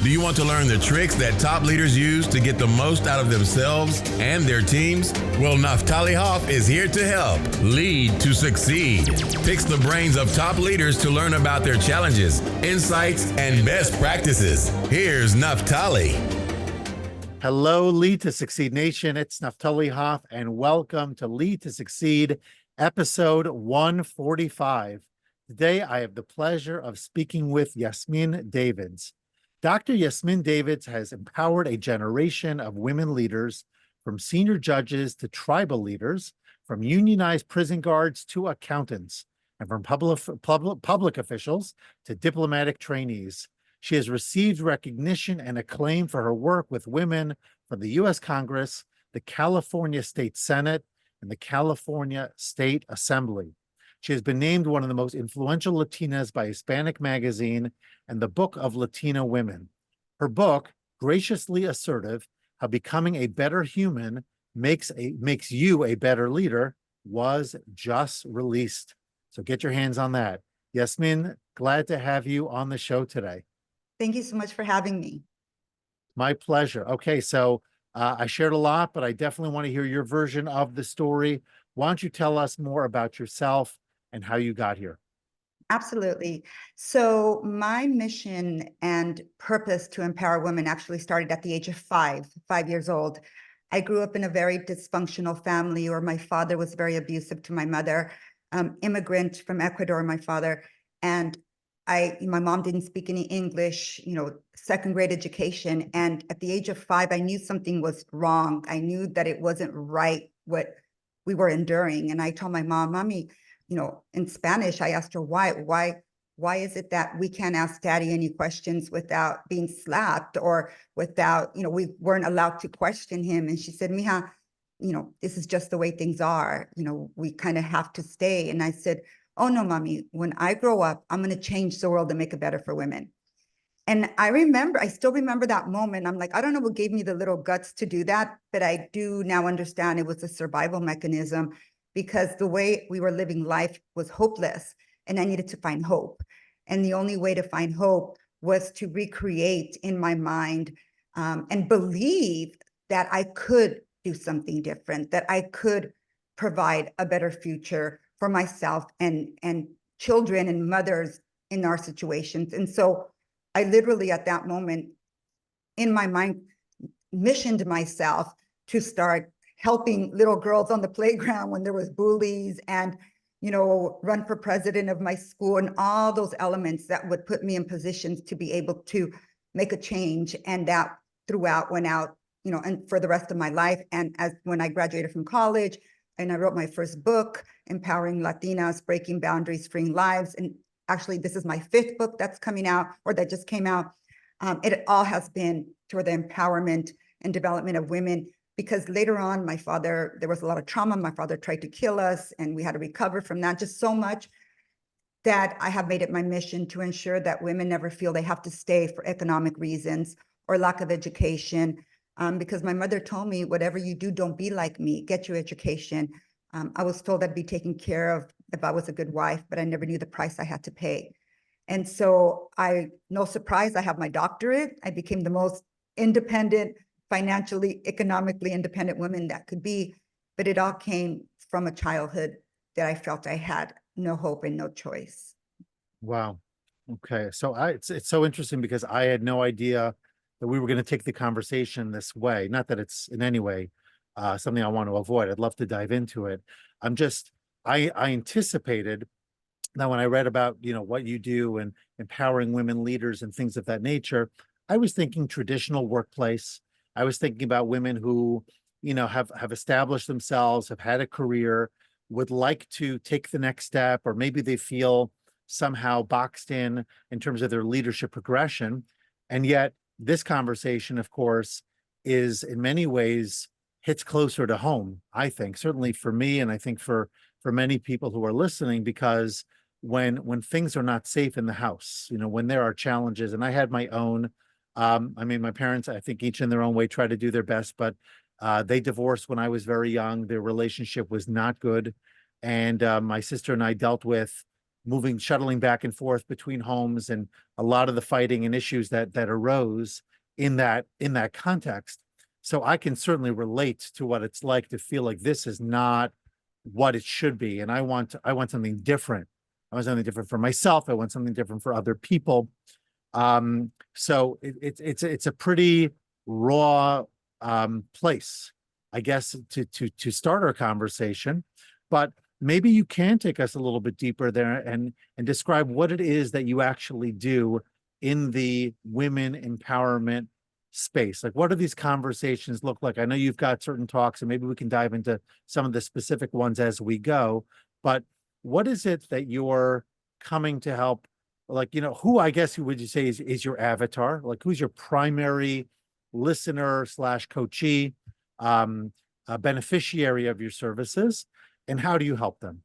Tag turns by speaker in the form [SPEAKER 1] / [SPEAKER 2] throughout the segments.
[SPEAKER 1] Do you want to learn the tricks that top leaders use to get the most out of themselves and their teams? Well, Naftali Hoff is here to help. Lead to succeed. Picks the brains of top leaders to learn about their challenges, insights, and best practices. Here's Naftali.
[SPEAKER 2] Hello, Lead to Succeed Nation. It's Naftali Hoff, and welcome to Lead to Succeed, episode 145. Today, I have the pleasure of speaking with Yasmin Davidds. Dr. Yasmin Davidds has empowered a generation of women leaders, from senior judges to tribal leaders, from unionized prison guards to accountants, and from public officials to diplomatic trainees. She has received recognition and acclaim for her work with women from the U.S. Congress, the California State Senate, and the California State Assembly. She has been named one of the most influential Latinas by Hispanic magazine and the Book of Latina Women. Her book, Graciously Assertive, How Becoming a Better Human Makes You a Better Leader, was just released. So get your hands on that. Yasmin, glad to have you on the show today.
[SPEAKER 3] Thank you so much for having me.
[SPEAKER 2] My pleasure. Okay, so I shared a lot, but I definitely want to hear your version of the story. Why don't you tell us more about yourself and how you got here?
[SPEAKER 3] Absolutely. So my mission and purpose to empower women actually started at the age of 5 years old. I grew up in a very dysfunctional family where my father was very abusive to my mother, immigrant from Ecuador, my father, and my mom didn't speak any English, second grade education. And at the age of 5, I knew something was wrong. I knew that it wasn't right what we were enduring. And I told my mom, Mommy, in Spanish, I asked her, why is it that we can't ask daddy any questions without being slapped or without, we weren't allowed to question him. And she said, Mija, this is just the way things are. We kind of have to stay. And I said, oh no, Mommy, when I grow up, I'm going to change the world and make it better for women. And I still remember that moment. I'm like, I don't know what gave me the little guts to do that, but I do now understand it was a survival mechanism, because the way we were living life was hopeless and I needed to find hope. And the only way to find hope was to recreate in my mind and believe that I could do something different, that I could provide a better future for myself and children and mothers in our situations. And so I literally at that moment in my mind missioned myself to start helping little girls on the playground when there was bullies and, run for president of my school and all those elements that would put me in positions to be able to make a change. And that went out, and for the rest of my life. And when I graduated from college and I wrote my first book, Empowering Latinas, Breaking Boundaries, Freeing Lives. And actually, this is my 5th book that's coming out, or that just came out. It all has been toward the empowerment and development of women. Because later on, there was a lot of trauma. My father tried to kill us and we had to recover from that, just so much that I have made it my mission to ensure that women never feel they have to stay for economic reasons or lack of education. Because my mother told me, whatever you do, don't be like me, get your education. I was told I'd be taken care of if I was a good wife, but I never knew the price I had to pay. And so no surprise, I have my doctorate. I became the most independent, financially, economically independent woman that could be, but it all came from a childhood that I felt I had no hope and no choice.
[SPEAKER 2] Wow. Okay. So it's so interesting because I had no idea that we were going to take the conversation this way. Not that it's in any way something I want to avoid. I'd love to dive into it. I anticipated that when I read about, what you do and empowering women leaders and things of that nature, I was thinking traditional workplace. I was thinking about women who, have established themselves, have had a career, would like to take the next step, or maybe they feel somehow boxed in terms of their leadership progression. And yet this conversation, of course, is in many ways hits closer to home, I think, certainly for me. And I think for many people who are listening, because when things are not safe in the house, when there are challenges, and I had my own, my parents, I think each in their own way try to do their best, but they divorced when I was very young. Their relationship was not good. And my sister and I dealt with shuttling back and forth between homes, and a lot of the fighting and issues that arose in that context. So I can certainly relate to what it's like to feel like this is not what it should be, and I want something different. I want something different for myself. I want something different for other people. So it's a pretty raw place, I guess, to start our conversation. But maybe you can take us a little bit deeper there and describe what it is that you actually do in the women empowerment space. Like, what do these conversations look like? I know you've got certain talks, and maybe we can dive into some of the specific ones as we go, but what is it that you're coming to help? Like, who, I guess, who would you say is your avatar? Like, who's your primary listener / coachee, a beneficiary of your services, and how do you help them?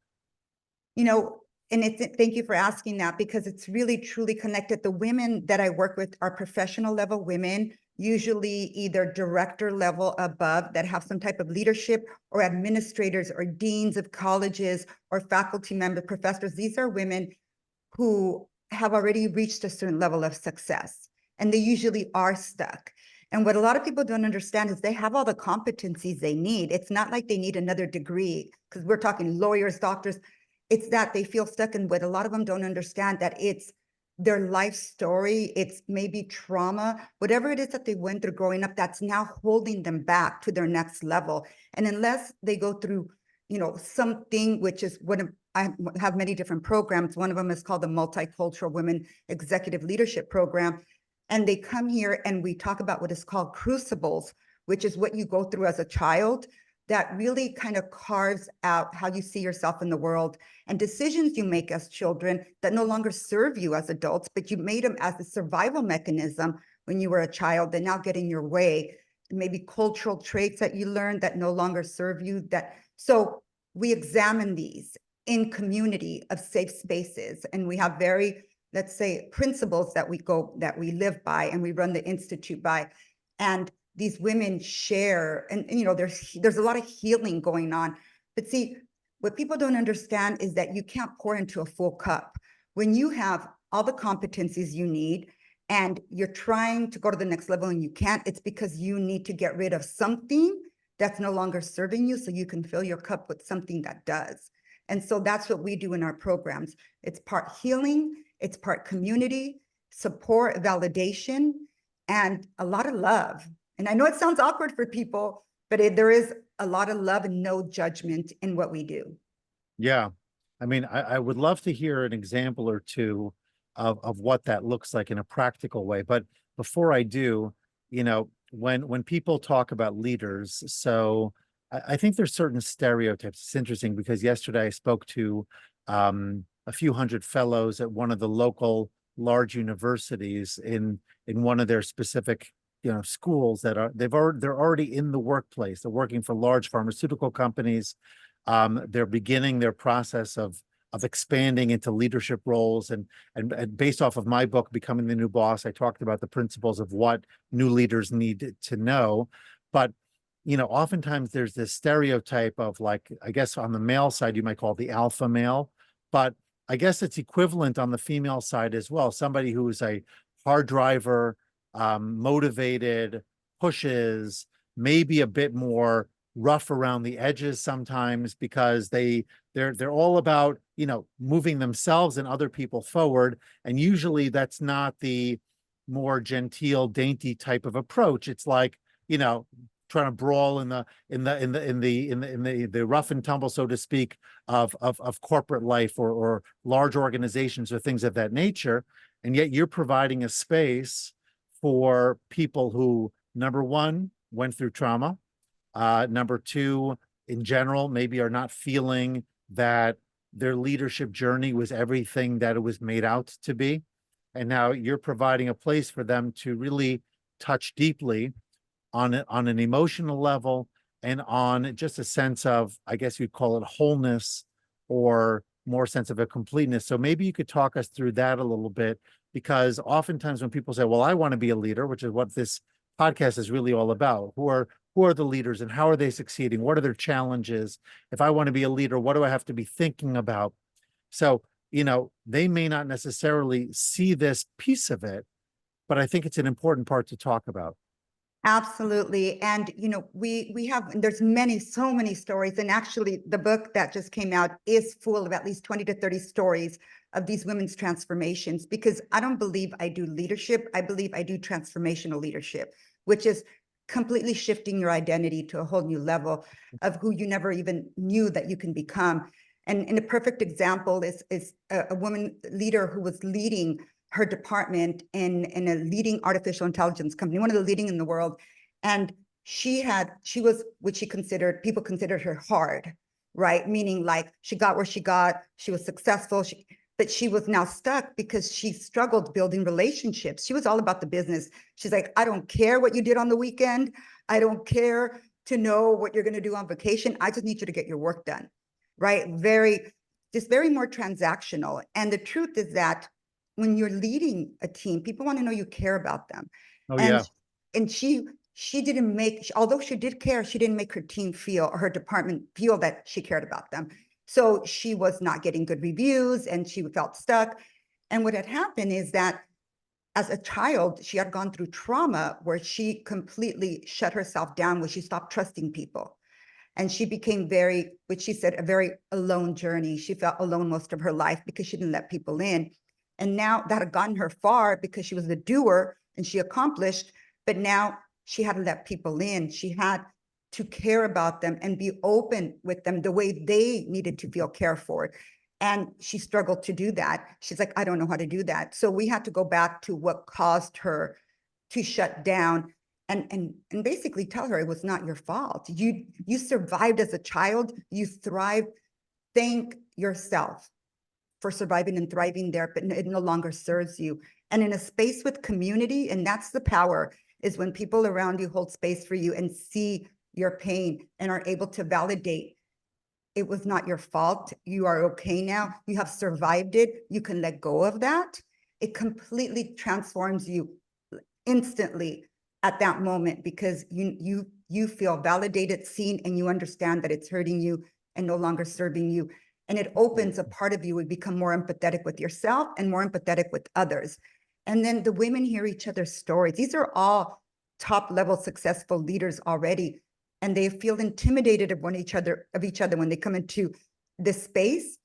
[SPEAKER 3] And thank you for asking that, because it's really truly connected. The women that I work with are professional level women, usually either director level above, that have some type of leadership, or administrators or deans of colleges or faculty member professors. These are women who have already reached a certain level of success, and they usually are stuck. And what a lot of people don't understand is they have all the competencies they need. It's not like they need another degree, because we're talking lawyers, doctors. It's that they feel stuck, and what a lot of them don't understand, that it's their life story, it's maybe trauma, whatever it is that they went through growing up, that's now holding them back to their next level. And unless they go through, something, which is I have many different programs. One of them is called the Multicultural Women Executive Leadership Program. And they come here and we talk about what is called crucibles, which is what you go through as a child that really kind of carves out how you see yourself in the world, and decisions you make as children that no longer serve you as adults, but you made them as a survival mechanism when you were a child that now get in your way. Maybe cultural traits that you learned that no longer serve you. So we examine these in community of safe spaces, and we have very, let's say, principles that we live by and we run the institute by. And these women share, and there's a lot of healing going on. But see, what people don't understand is that you can't pour into a full cup. When you have all the competencies you need and you're trying to go to the next level and you can't, it's because you need to get rid of something that's no longer serving you, so you can fill your cup with something that does. And so that's what we do in our programs. It's part healing, it's part community, support, validation, and a lot of love. And I know it sounds awkward for people, but there is a lot of love and no judgment in what we do.
[SPEAKER 2] Yeah. I mean, I would love to hear an example or two of what that looks like in a practical way. But before I do, when people talk about leaders, so I think there's certain stereotypes. It's interesting because yesterday I spoke to a few hundred fellows at one of the local large universities in one of their specific schools that they're already in the workplace. They're working for large pharmaceutical companies. They're beginning their process of expanding into leadership roles, and based off of my book, Becoming the New Boss, I talked about the principles of what new leaders need to know. But oftentimes there's this stereotype of, like, I guess on the male side you might call it the alpha male, but I guess it's equivalent on the female side as well. Somebody who is a hard driver, motivated, pushes, maybe a bit more rough around the edges sometimes, because they're all about moving themselves and other people forward, and usually that's not the more genteel, dainty type of approach. It's like trying to brawl in the rough and tumble, so to speak, of corporate life or large organizations or things of that nature. And yet you're providing a space for people who, number one, went through trauma, number two, in general, maybe are not feeling that their leadership journey was everything that it was made out to be. And now you're providing a place for them to really touch deeply on an emotional level, and on just a sense of, I guess you'd call it wholeness, or more sense of a completeness. So maybe you could talk us through that a little bit, because oftentimes when people say, well, I want to be a leader, which is what this podcast is really all about, who are the leaders and how are they succeeding? What are their challenges? If I want to be a leader, what do I have to be thinking about? So they may not necessarily see this piece of it, but I think it's an important part to talk about.
[SPEAKER 3] Absolutely. And, we have, and there's so many stories. And actually the book that just came out is full of at least 20 to 30 stories of these women's transformations, because I don't believe I do leadership. I believe I do transformational leadership, which is completely shifting your identity to a whole new level of who you never even knew that you can become. And a perfect example is a woman leader who was leading her department in a leading artificial intelligence company, one of the leading in the world. And she was what people considered her hard, right? Meaning like she got where she got, she was successful, but she was now stuck because she struggled building relationships. She was all about the business. She's like, I don't care what you did on the weekend. I don't care to know what you're going to do on vacation. I just need you to get your work done, right? Just very more transactional. And the truth is that when you're leading a team, people want to know you care about them.
[SPEAKER 2] Oh,
[SPEAKER 3] and
[SPEAKER 2] yeah.
[SPEAKER 3] and she didn't make, although she did care, she didn't make her team feel, or her department feel, that she cared about them. So she was not getting good reviews and she felt stuck. And what had happened is that as a child, she had gone through trauma where she completely shut herself down, where she stopped trusting people. And she became which she said, a very alone journey. She felt alone most of her life because she didn't let people in. And now that had gotten her far because she was the doer and she accomplished, but now she had to let people in. She had to care about them and be open with them the way they needed to feel cared for. And she struggled to do that. She's like, I don't know how to do that. So we had to go back to what caused her to shut down and basically tell her it was not your fault. You survived as a child, you thrived. Thank yourself for surviving and thriving there, but it no longer serves you. And in a space with community, and that's the power, is when people around you hold space for you and see your pain and are able to validate it was not your fault. You are okay now. You have survived it. You can let go of that. It completely transforms you instantly at that moment, because you feel validated, seen, and you understand that it's hurting you and no longer serving you. And it opens a part of you to become more empathetic with yourself and more empathetic with others. And then the women hear each other's stories. These are all top level successful leaders already, and they feel intimidated of each other when they come into this space.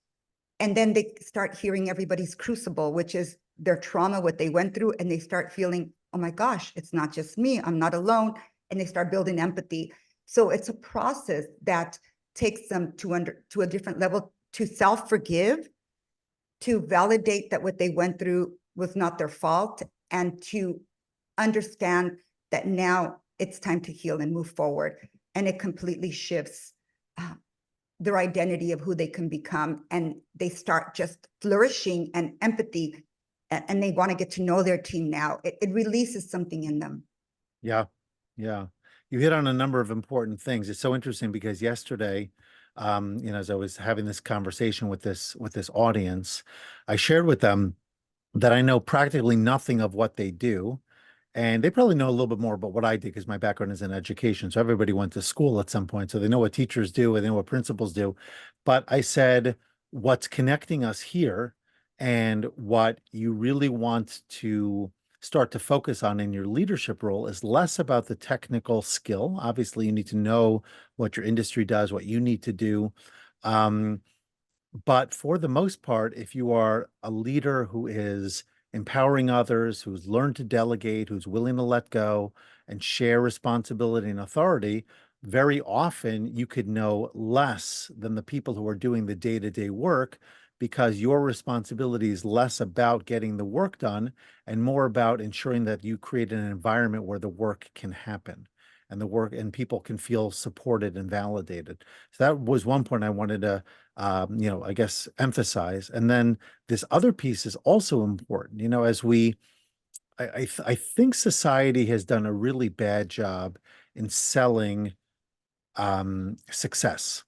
[SPEAKER 3] And then they start hearing everybody's crucible, which is their trauma, what they went through, and they start feeling, oh my gosh, it's not just me, I'm not alone. And they start building empathy. So it's a process that takes them to a different level, to self-forgive, to validate that what they went through was not their fault, and to understand that now it's time to heal and move forward. And it completely shifts their identity of who they can become. And they start just flourishing and empathy, and they want to get to know their team now. It releases something in them.
[SPEAKER 2] Yeah. Yeah. You hit on a number of important things. It's so interesting because yesterday, as I was having this conversation with this audience, I shared with them that I know practically nothing of what they do. And they probably know a little bit more about what I did because my background is in education. So everybody went to school at some point. So they know what teachers do and they know what principals do. But I said, what's connecting us here and what you really want to start to focus on in your leadership role is less about the technical skill. Obviously, you need to know what your industry does, what you need to do. But for the most part, if you are a leader who is empowering others, who's learned to delegate, who's willing to let go and share responsibility and authority, very often you could know less than the people who are doing the day-to-day work, because your responsibility is less about getting the work done and more about ensuring that you create an environment where the work can happen and people can feel supported and validated. So that was one point I wanted to I guess emphasize. And then this other piece is also important, as I think society has done a really bad job in selling success.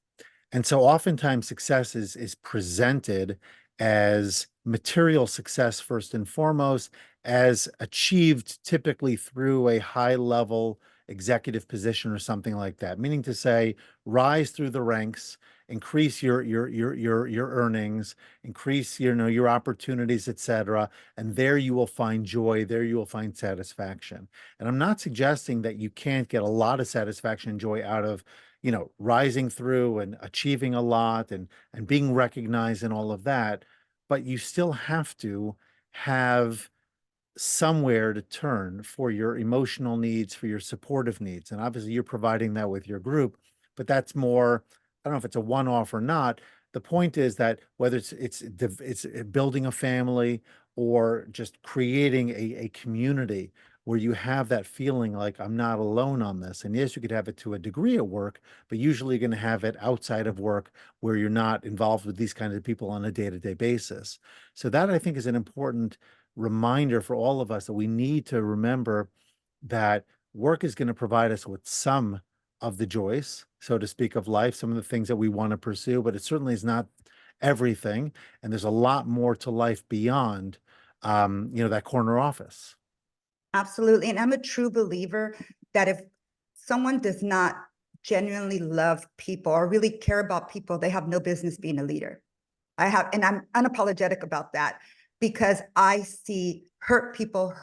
[SPEAKER 2] And so oftentimes success is presented as material success first and foremost, as achieved typically through a high level executive position or something like that, meaning to say, rise through the ranks, increase your earnings, increase your opportunities, etc. And there you will find joy, there you will find satisfaction. And I'm not suggesting that you can't get a lot of satisfaction and joy out of rising through and achieving a lot and being recognized and all of that, but you still have to have somewhere to turn for your emotional needs, for your supportive needs. And obviously you're providing that with your group, but that's more, I don't know if it's a one-off or not. The point is that whether it's building a family or just creating a community where you have that feeling like I'm not alone on this. And yes, you could have it to a degree at work, but usually you're going to have it outside of work where you're not involved with these kinds of people on a day-to-day basis. So that I think is an important reminder for all of us that we need to remember that work is going to provide us with some of the joys, so to speak, of life, some of the things that we want to pursue, but it certainly is not everything. And there's a lot more to life beyond, that corner office.
[SPEAKER 3] Absolutely. And I'm a true believer that if someone does not genuinely love people or really care about people, they have no business being a leader. And I'm unapologetic about that because I see hurt people.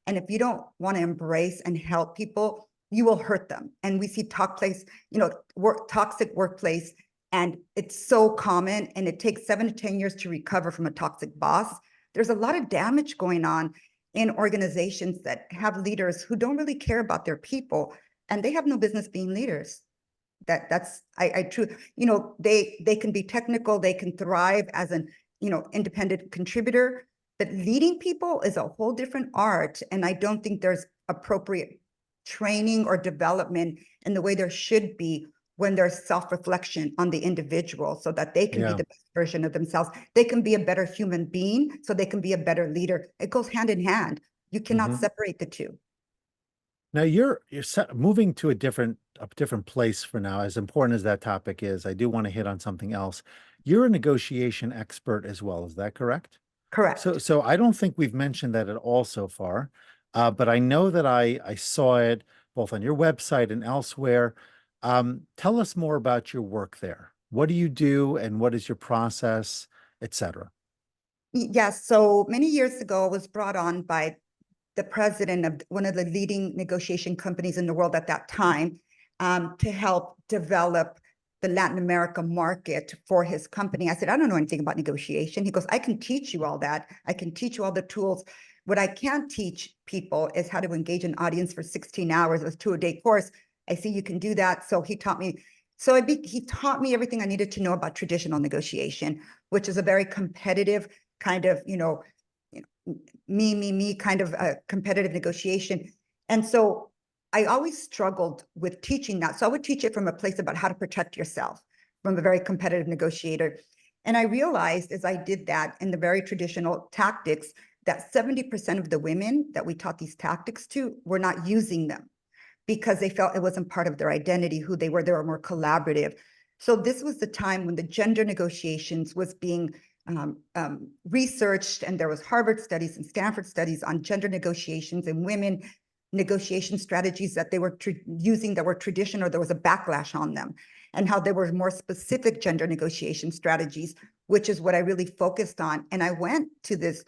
[SPEAKER 3] And if you don't want to embrace and help people, you will hurt them. And we see toxic workplace, and it's so common, and it takes 7 to 10 years to recover from a toxic boss. There's a lot of damage going on in organizations that have leaders who don't really care about their people, and they have no business being leaders. I they can be technical, they can thrive as an independent contributor, but leading people is a whole different art. And I don't think there's appropriate training or development in the way there should be when there's self-reflection on the individual so that they can be the best version of themselves. They can be a better human being so they can be a better leader. It goes hand in hand. You cannot separate the two.
[SPEAKER 2] Now you're moving to a different place for now. As important as that topic is, I do want to hit on something else. You're a negotiation expert as well. Is that correct?
[SPEAKER 3] Correct.
[SPEAKER 2] So I don't think we've mentioned that at all so far, but I know that I saw it both on your website and elsewhere. Tell us more about your work there. What do you do and what is your process, etc.?
[SPEAKER 3] Yes. So many years ago, I was brought on by the president of one of the leading negotiation companies in the world at that time, to help develop the Latin America market for his company. I said, I don't know anything about negotiation. He goes, I can teach you all that. I can teach you all the tools. What I can't teach people is how to engage an audience for 16 hours with a 2-a-day course. I see you can do that. So he taught me. He taught me everything I needed to know about traditional negotiation, which is a very competitive kind of, me kind of a competitive negotiation. And so I always struggled with teaching that. So I would teach it from a place about how to protect yourself from a very competitive negotiator. And I realized as I did that in the very traditional tactics, that 70% of the women that we taught these tactics to were not using them because they felt it wasn't part of their identity, who they were more collaborative. So this was the time when the gender negotiations was being researched, and there was Harvard studies and Stanford studies on gender negotiations and women negotiation strategies that they were using that were traditional, or there was a backlash on them, and how there were more specific gender negotiation strategies, which is what I really focused on. And I went to this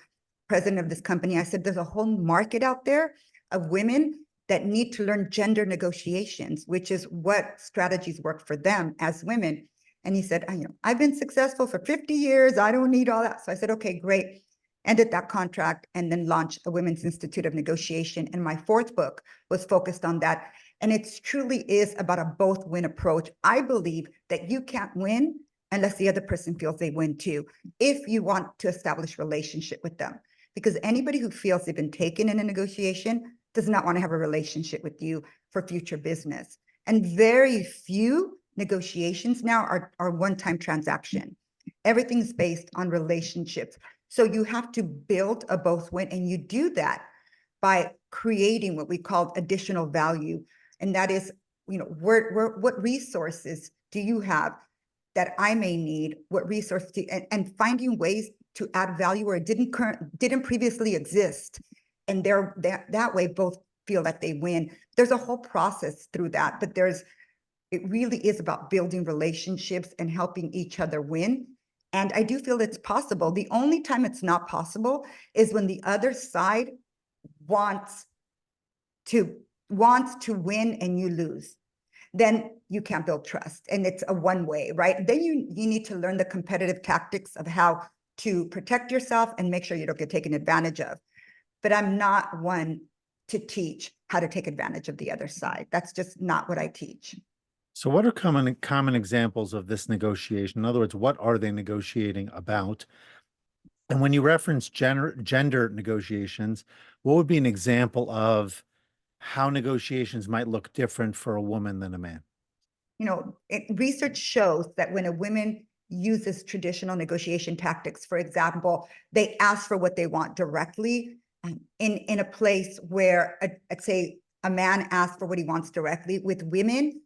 [SPEAKER 3] president of this company. I said, there's a whole market out there of women that need to learn gender negotiations, which is what strategies work for them as women. And he said, I've been successful for 50 years. I don't need all that. So I said, okay, great. Ended that contract and then launched a Women's Institute of Negotiation. And my 4th book was focused on that. And it truly is about a both win approach. I believe that you can't win unless the other person feels they win too, if you want to establish relationship with them. Because anybody who feels they've been taken in a negotiation does not want to have a relationship with you for future business. And very few negotiations now are one-time transaction. Everything's based on relationships. So you have to build a both win, and you do that by creating what we call additional value. And that is, what resources do you have that I may need? What resources and finding ways to add value where it didn't previously exist. And that way, both feel that they win. There's a whole process through that, but it really is about building relationships and helping each other win. And I do feel it's possible. The only time it's not possible is when the other side wants to win and you lose. Then you can't build trust, and it's a one way, right? Then you need to learn the competitive tactics of how to protect yourself and make sure you don't get taken advantage of. But I'm not one to teach how to take advantage of the other side. That's just not what I teach.
[SPEAKER 2] So what are common examples of this negotiation? In other words, what are they negotiating about? And when you reference gender negotiations, what would be an example of how negotiations might look different for a woman than a man?
[SPEAKER 3] Research shows that when a woman uses traditional negotiation tactics, for example, they ask for what they want directly, in a place where, let's say, a man asks for what he wants directly. With women,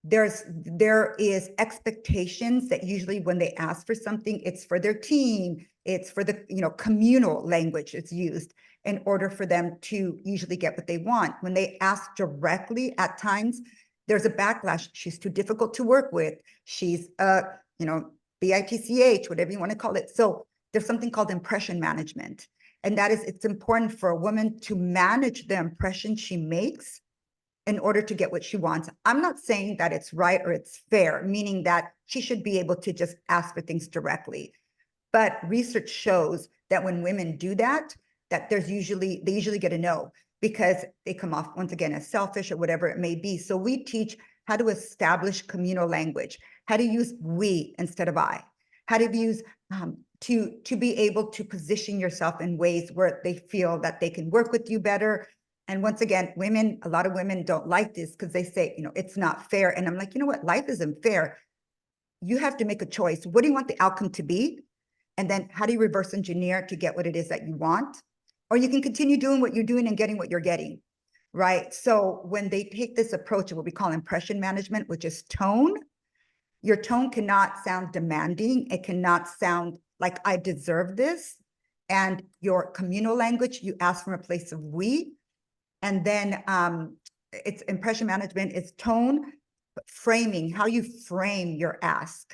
[SPEAKER 3] there is expectations that usually when they ask for something, it's for their team, it's for the communal language it's used in order for them to usually get what they want. When they ask directly, at times there's a backlash. She's too difficult to work with. She's bitch, whatever you want to call it. So there's something called impression management. And that is, it's important for a woman to manage the impression she makes in order to get what she wants. I'm not saying that it's right or it's fair, meaning that she should be able to just ask for things directly. But research shows that when women do that they usually get a no, because they come off, once again, as selfish or whatever it may be. So we teach how to establish communal language, how to use we instead of I, how to use to be able to position yourself in ways where they feel that they can work with you better. And once again, a lot of women don't like this because they say, it's not fair. And I'm like, you know what? Life isn't fair. You have to make a choice. What do you want the outcome to be? And then how do you reverse engineer to get what it is that you want? Or you can continue doing what you're doing and getting what you're getting, right? So when they take this approach of what we call impression management, which is tone, your tone cannot sound demanding. It cannot sound like I deserve this. And your communal language, you ask from a place of we. And then it's impression management is tone, framing, how you frame your ask,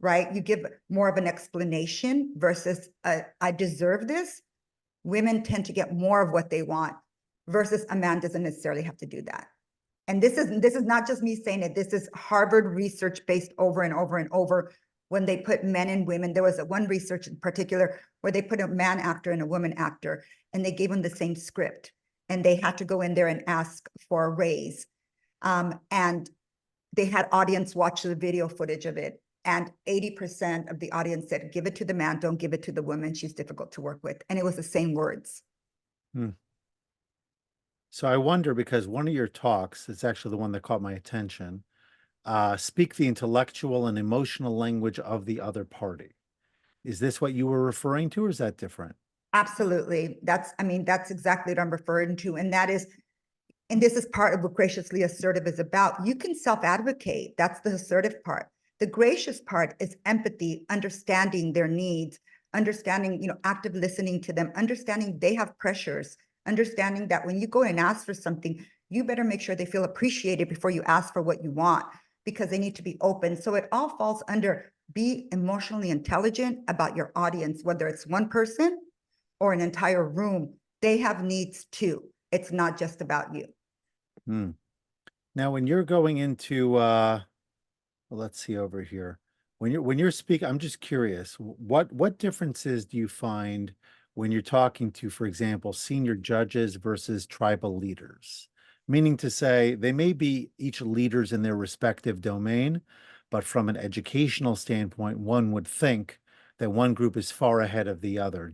[SPEAKER 3] right? You give more of an explanation versus I deserve this. Women tend to get more of what they want versus a man doesn't necessarily have to do that. And this is not just me saying it. This is Harvard research based over and over and over. When they put men and women, there was one research in particular where they put a man actor and a woman actor, and they gave them the same script, and they had to go in there and ask for a raise. And they had audience watch the video footage of it. And 80% of the audience said, give it to the man, don't give it to the woman. She's difficult to work with. And it was the same words.
[SPEAKER 2] So I wonder, because one of your talks, it's actually the one that caught my attention, speak the intellectual and emotional language of the other party. Is this what you were referring to, or is that different?
[SPEAKER 3] Absolutely. That's exactly what I'm referring to. And this is part of what graciously assertive is about. You can self-advocate. That's the assertive part. The gracious part is empathy, understanding their needs, understanding, active listening to them, understanding they have pressures, understanding that when you go and ask for something, you better make sure they feel appreciated before you ask for what you want, because they need to be open. So it all falls under be emotionally intelligent about your audience, whether it's one person or an entire room. They have needs too. It's not just about you.
[SPEAKER 2] Now, when you're going into, well, let's see over here. When you're speaking, I'm just curious, what differences do you find when you're talking to, for example, senior judges versus tribal leaders? Meaning to say, they may be each leaders in their respective domain, but from an educational standpoint, one would think that one group is far ahead of the other.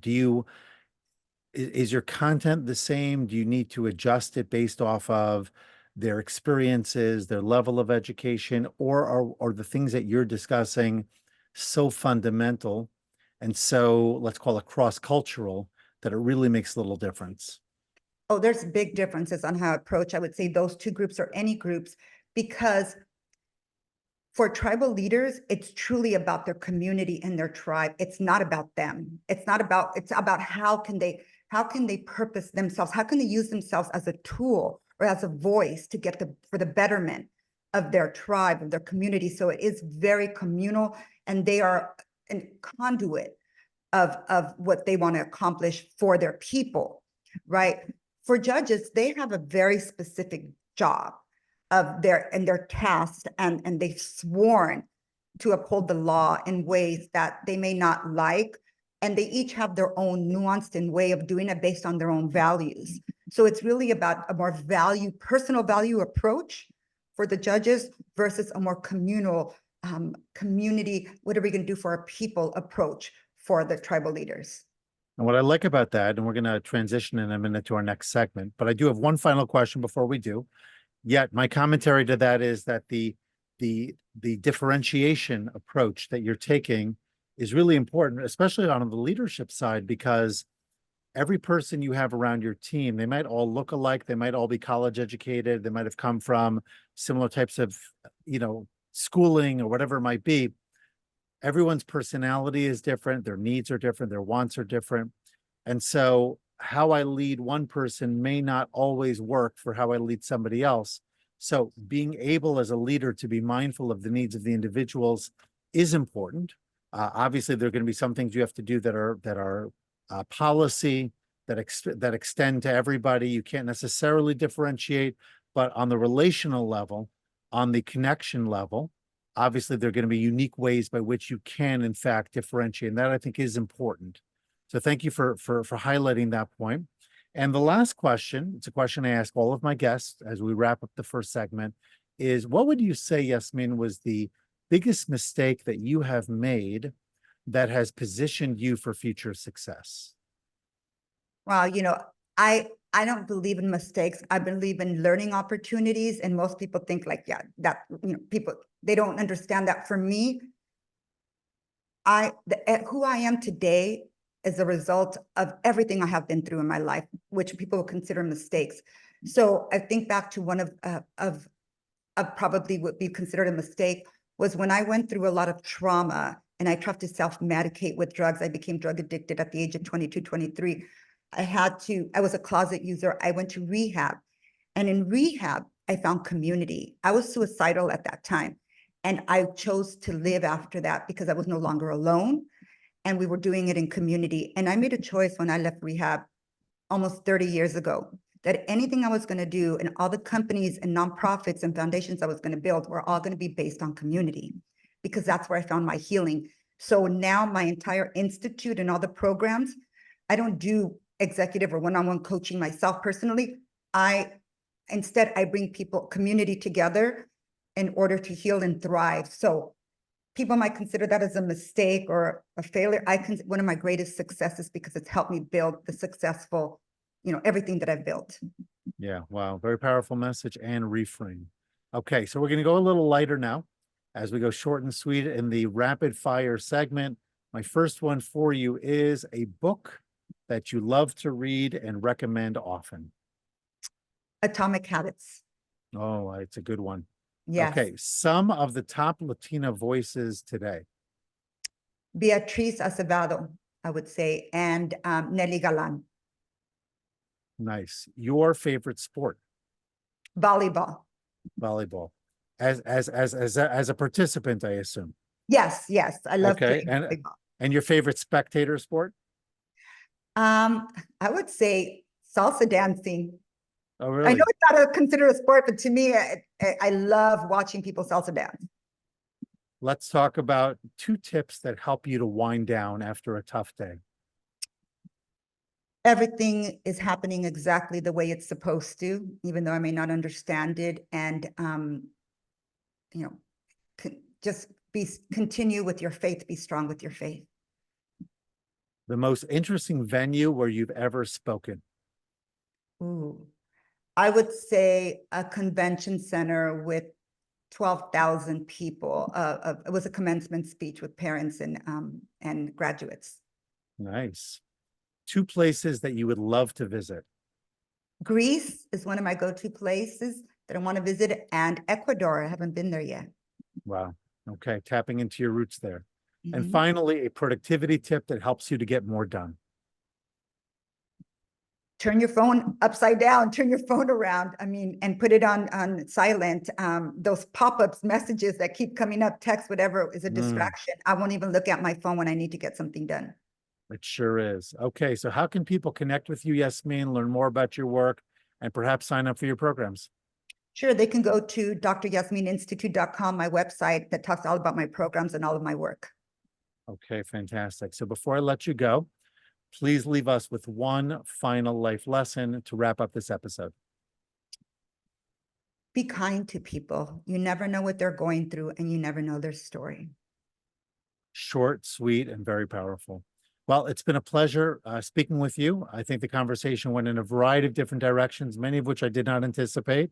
[SPEAKER 2] Is your content the same? Do you need to adjust it based off of their experiences, their level of education, or are the things that you're discussing so fundamental and so, let's call it, cross-cultural, that it really makes little difference?
[SPEAKER 3] Oh, there's big differences on how I approach, I would say, those two groups or any groups, because for tribal leaders, it's truly about their community and their tribe. It's not about them. It's about how can they how can they purpose themselves? How can they use themselves as a tool or as a voice to get for the betterment of their tribe, of their community? So it is very communal, and they are a conduit of what they want to accomplish for their people, right? For judges, they have a very specific job of their tasks, and they've sworn to uphold the law in ways that they may not like. And they each have their own nuanced and way of doing it based on their own values. So it's really about a more personal value approach for the judges versus a more communal community, what are we going to do for our people approach for the tribal leaders.
[SPEAKER 2] And what I like about that, and we're going to transition in a minute to our next segment, but I do have one final question before we do. Yet my commentary to that is that the differentiation approach that you're taking is really important, especially on the leadership side, because every person you have around your team, they might all look alike, they might all be college educated, they might have come from similar types of, schooling or whatever it might be. Everyone's personality is different, their needs are different, their wants are different. And so how I lead one person may not always work for how I lead somebody else. So being able as a leader to be mindful of the needs of the individuals is important. Obviously, there are going to be some things you have to do that are policy, that extend to everybody. You can't necessarily differentiate, but on the relational level, on the connection level, obviously there are going to be unique ways by which you can, in fact, differentiate. And that, I think, is important. So thank you for highlighting that point. And the last question, it's a question I ask all of my guests as we wrap up the first segment, is what would you say, Yasmin, was the biggest mistake that you have made that has positioned you for future success?
[SPEAKER 3] Well, I don't believe in mistakes. I believe in learning opportunities. And most people think like, yeah, that, people, they don't understand that. For me, who I am today is a result of everything I have been through in my life, which people would consider mistakes. So I think back to one of probably what be considered a mistake was when I went through a lot of trauma and I tried to self-medicate with drugs. I became drug addicted at the age of 22, 23. I was a closet user. I went to rehab, and in rehab, I found community. I was suicidal at that time, and I chose to live after that because I was no longer alone, and we were doing it in community. And I made a choice when I left rehab almost 30 years ago that anything I was going to do and all the companies and nonprofits and foundations I was going to build were all going to be based on community, because that's where I found my healing. So now my entire institute and all the programs, I don't do executive or one-on-one coaching myself personally. Instead, I bring people, community together in order to heal and thrive. So people might consider that as a mistake or a failure. One of my greatest successes because it's helped me build the successful, everything that I've built.
[SPEAKER 2] Yeah, wow, very powerful message and reframe. Okay, so we're going to go a little lighter now as we go short and sweet in the rapid fire segment. My first one for you is a book that you love to read and recommend often.
[SPEAKER 3] Atomic Habits.
[SPEAKER 2] Oh, it's a good one.
[SPEAKER 3] Yes.
[SPEAKER 2] Okay, some of the top Latina voices today.
[SPEAKER 3] Beatriz Acevedo, I would say, and Nelly Galan.
[SPEAKER 2] Nice. Your favorite sport?
[SPEAKER 3] Volleyball.
[SPEAKER 2] Volleyball. As a participant, I assume.
[SPEAKER 3] Yes, I love playing
[SPEAKER 2] volleyball. And your favorite spectator sport?
[SPEAKER 3] I would say salsa dancing.
[SPEAKER 2] Oh, really?
[SPEAKER 3] I know it's not considered a sport, but to me, I love watching people salsa dance.
[SPEAKER 2] Let's talk about 2 tips that help you to wind down after a tough day.
[SPEAKER 3] Everything is happening exactly the way it's supposed to, even though I may not understand it. And, just continue with your faith, be strong with your faith.
[SPEAKER 2] The most interesting venue where you've ever spoken?
[SPEAKER 3] Ooh, I would say a convention center with 12,000 people. It was a commencement speech with parents and graduates.
[SPEAKER 2] Nice. 2 places that you would love to visit?
[SPEAKER 3] Greece is one of my go-to places that I want to visit, and Ecuador. I haven't been there yet.
[SPEAKER 2] Wow. Okay, tapping into your roots there. And finally, a productivity tip that helps you to get more done.
[SPEAKER 3] turn your phone upside down, turn your phone around. I mean, and put it on silent. Those pop-ups messages that keep coming up, text, whatever is a distraction. I won't even look at my phone when I need to get something done.
[SPEAKER 2] It sure is. Okay, so how can people connect with you, Yasmin, learn more about your work, and perhaps sign up for your programs?
[SPEAKER 3] Sure, they can go to dryasmininstitute.com, my website that talks all about my programs and all of my work.
[SPEAKER 2] Okay, fantastic. So before I let you go, please leave us with one final life lesson to wrap up this episode.
[SPEAKER 3] Be kind to people. You never know what they're going through, and you never know their story.
[SPEAKER 2] Short, sweet, and very powerful. Well, it's been a pleasure speaking with you. I think the conversation went in a variety of different directions, many of which I did not anticipate,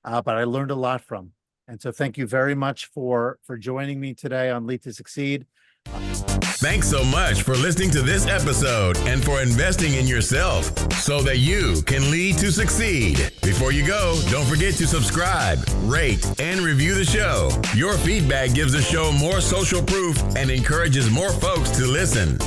[SPEAKER 2] but I learned a lot from. And so thank you very much for joining me today on Lead to Succeed.
[SPEAKER 1] Thanks so much for listening to this episode and for investing in yourself so that you can lead to succeed. Before you go, don't forget to subscribe, rate, and review the show. Your feedback gives the show more social proof and encourages more folks to listen.